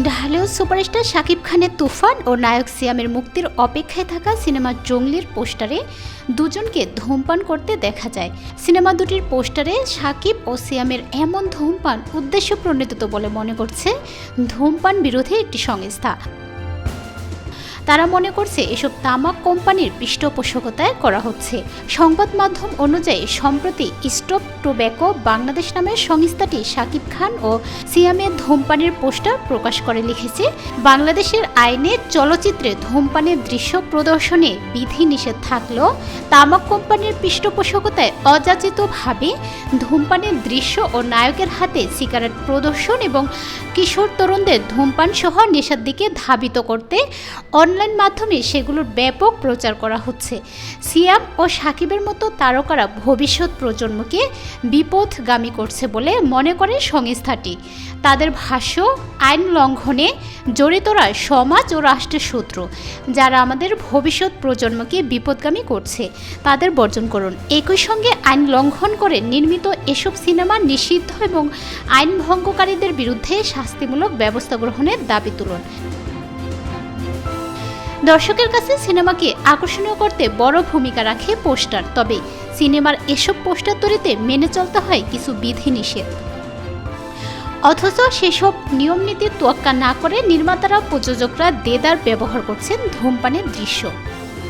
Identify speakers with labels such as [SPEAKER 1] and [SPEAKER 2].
[SPEAKER 1] Dhallywood superstar Shakib খানের তুফান ও নায়ক সিয়ামের মুক্তির অপেক্ষায় থাকা সিনেমা জঙ্গলির পোস্টারে দুজনকে ধূমপান করতে দেখা যায়। সিনেমা দুটির পোস্টারে শাকিব ও সিয়ামের এমন ধূমপান উদ্দেশ্যপ্রণোদিত বলে মনে করছে ধূমপান বিরোধী একটি সংস্থা। তারা মনে করছে এসব তামাক কোম্পানির পৃষ্ঠপোষকতায় করা হচ্ছে। সংবাদ মাধ্যম অনুযায়ী সম্প্রতি স্টপ টোব্যাকো বাংলাদেশ নামের সংস্থাটি শাকিব খান ও সিয়ামের ধূমপানের পোস্টার প্রকাশ করে লিখেছে, বাংলাদেশের আইনে চলচ্চিত্রে ধূমপানের দৃশ্য প্রদর্শনে বিধি নিষেধ থাকলেও তামাক কোম্পানির পৃষ্ঠপোষকতায় অযাচিতভাবে ধূমপানের দৃশ্য ও নায়কের হাতে সিগারেট প্রদর্শন এবং কিশোর তরুণদের ধূমপান সহ নেশার দিকে ধাবিত করতে অনলাইন মাধ্যমে সেগুলোর ব্যাপক প্রচার করা হচ্ছে। সিয়াম ও শাকিবের মতো তারকারা ভবিষ্যৎ প্রজন্মকে বিপথগামী করছে বলে মনে করে সংস্থাটি। তাদের ভাষ্য, আইন লঙ্ঘনে জড়িতরা সমাজ ও রাষ্ট্রের শত্রু। যারা আমাদের ভবিষ্যৎ প্রজন্মকে বিপথগামী করছে তাদের বর্জন করুন। একই সঙ্গে আইন লঙ্ঘন করে নির্মিত এসব সিনেমা নিষিদ্ধ এবং আইন ভঙ্গকারীদের বিরুদ্ধে শাস্তিমূলক ব্যবস্থা গ্রহণের দাবি তুলুন। দর্শকের কাছে সিনেমাকে আকর্ষণীয় করতে বড় ভূমিকা রাখে পোস্টার। তবে সিনেমার এসব পোস্টার তৈরিতে মেনে চলতে হয় কিছু বিধিনিষেধ। অথচ সেসব নিয়মনীতির তোয়াক্কা না করে নির্মাতারা প্রযোজকরা দেদার ব্যবহার করছেন ধূমপানের দৃশ্য।